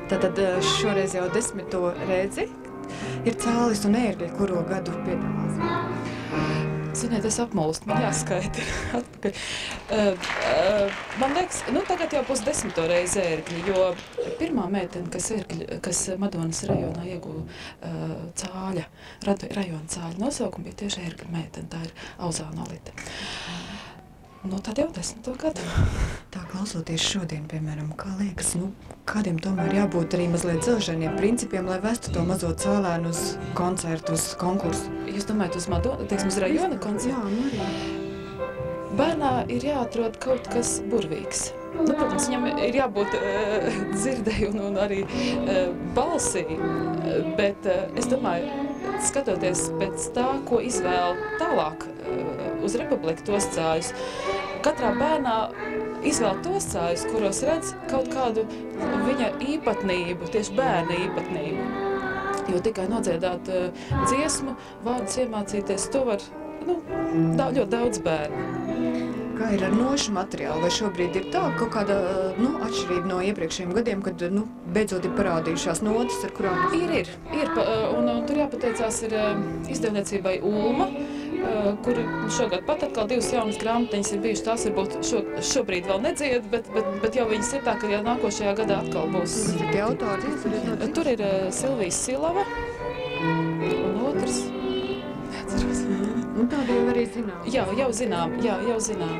Tātad šoreiz jau 10. reizi ir cālis un ērgļi, kuro gadu piedalās. Ziniet, es apmulstu, man jāskaita atpakaļ. Man liekas, tagad jau būs 10. reizi ērgļi, jo pirmā meitene, kas Madonas rajonā ieguva cāļa, rajona cāļa nosaukumu, bija tieši ērgļa meitene, tā ir Auzāna Alite. Tad jau 10. gadu. Tā klausoties šodien, piemēram, kā liekas, kādiem tomēr jābūt arī mazliet dzelžainiem principiem, lai vestu to mazo cēlēnu uz koncertu, uz konkursu? Jūs domājat uz uz rajona koncertu? Jā, arī. Bērnā ir jāatrod kaut kas burvīgs. Protams, viņam ir jābūt dzirdei un arī balsī, bet es domāju, skatoties pēc tā, ko izvēl tālāk uz Republiku tos cājus, katrā bērnā izvēl tos cājus, kuros redz kaut kādu viņa īpatnību, tieši bērna īpatnību. Jo tikai nodziedāt dziesmu, vārdus iemācīties, to var ļoti daudz bērnu. Kā ir ar nošu materiālu? Vai šobrīd ir tā kaut kāda atšķirība no iepriekšējiem gadiem, kad beidzot ir parādījušās notis, ar kurām? Ir. Un tur jāpateicās ir izdevniecībai Ulma, kur šogad pat atkal 2 jaunas grāmatiņas ir bijušas. Tās varbūt šobrīd vēl nedzied, bet jau viņas ir tā, ka jau nākošajā gadā atkal būs. Tur ir Silvija Silava un otrs. Tā arī zinām. Jau zinām.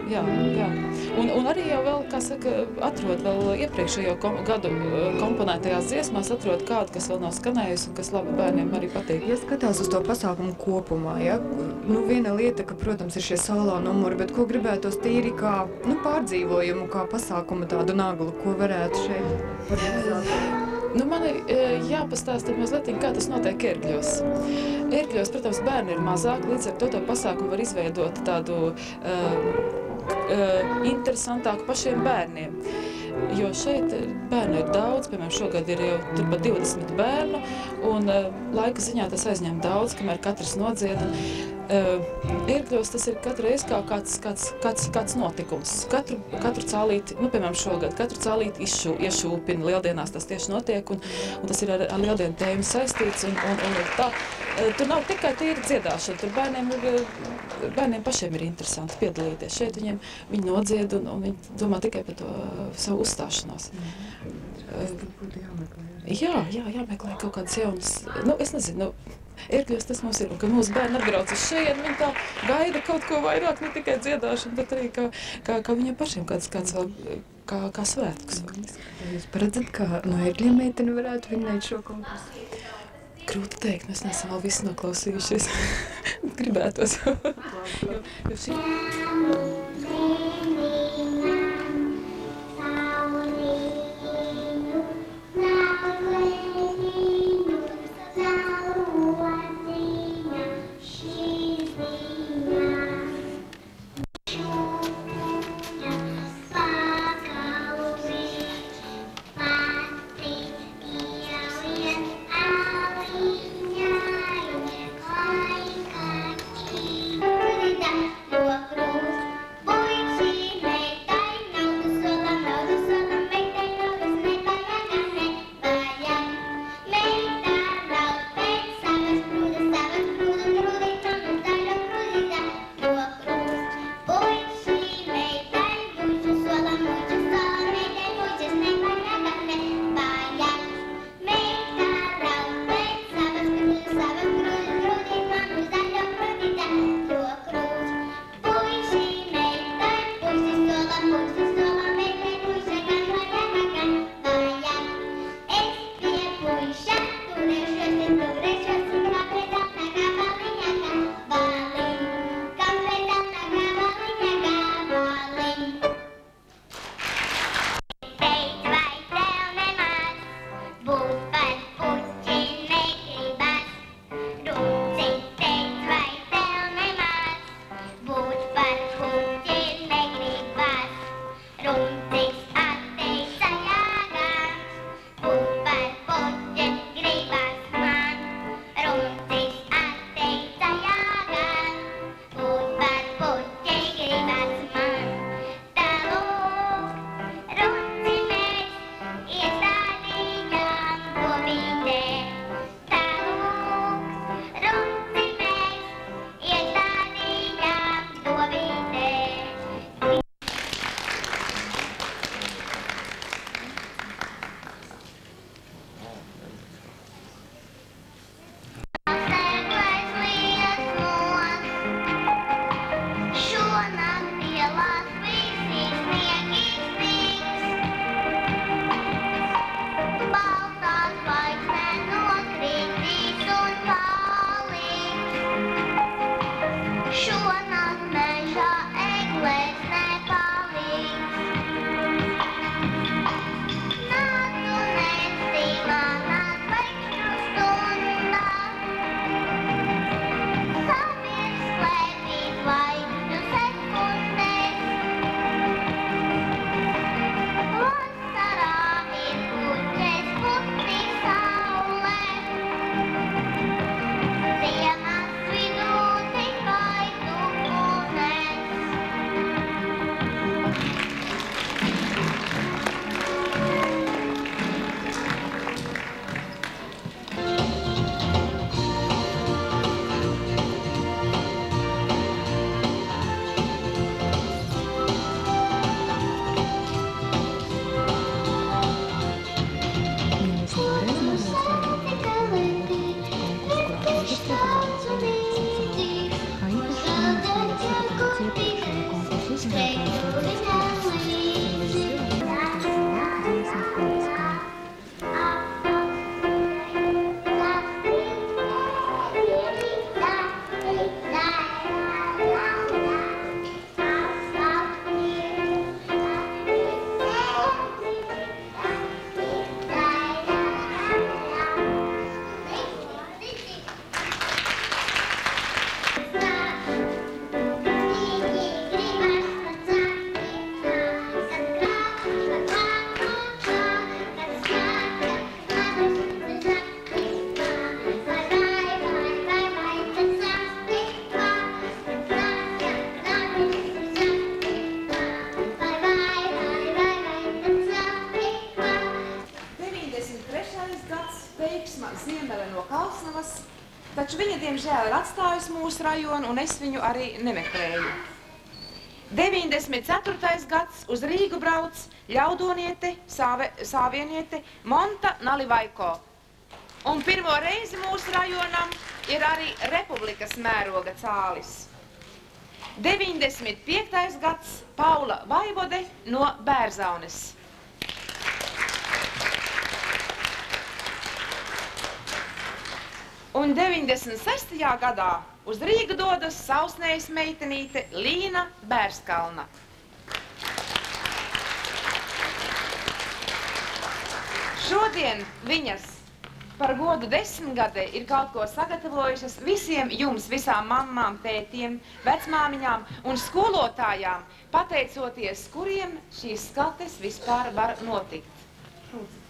Un arī jau vēl, kā saka, atrod vēl iepriekšējo gadu komponētajās dziesmās, atrod kādu, kas vēl nav skanējusi un kas labi bērniem arī patīk. Ja skatās uz to pasākumu kopumā, ja? Nu, viena lieta, ka, protams, ir šie solo numuri, bet ko gribētos tīri kā, nu, pārdzīvojumu, kā pasākumu tādu naglu, ko varētu šeit paredzēt? Nu, man ir jāpastāsta mazliet, kā tas notiek Ērgļos. Ērgļos, protams, bērni ir mazāk, līdz ar to pasākumu var izveidot tādu interesantāku pašiem bērniem. Jo šeit bērnu ir daudz, piemēram, šogad ir jau turpat 20 bērnu, un laika ziņā tas aizņem daudz, kamēr katrs nodzieda. Ērgļos tas ir katru reizi kā kāds notikums. Katru cālīti, nu, piemēram, šogad, katru cālīti iešūpina. Lieldienās tas tieši notiek, un tas ir ar lieldienu tēmu saistīts, un tā. Tur nav tikai tīri dziedāšana, tur bērniem pašiem ir interesanti piedalīties. Šeit viņi nodzied, un viņi domā tikai par to savu uzstāšanos. Jāmeklē kaut kādas jaunas, nu, es nezinu, Ērgļos tas mums ir, un ka mūsu bērni atbrauc uz šeit, viņi tā gaida kaut ko vairāk, ne tikai dziedāšanu, bet arī kā viņiem pašiem kāds vēl, kā svētkus. Jūs paredzat, kā no Ērgļiem meiteni varētu vinnēt šo konkursu? Grūti teikt, mēs neesam vēl visi noklausījušies. Gribētos. Jo šī... taču viņa, diemžēl, ir atstājusi mūsu rajonu, un es viņu arī nemeklēju. 94. gads uz Rīgu brauc ļaudoniete, sāvieniete Monta Nalivaiko. Un pirmo reizi mūsu rajonam ir arī republikas mēroga cālis. 95. gads Paula Vaivode no Bērzaunes. Un 96. gadā uz Rīgu dodas Sausnējas meitenīte Līna Bērskalna. Šodien viņas par godu 10 gadē ir kaut ko sagatavojušas visiem jums, visām mammām, tētiem, vecmāmiņām un skolotājām, pateicoties, kuriem šīs skates vispār var notikt. Thank you.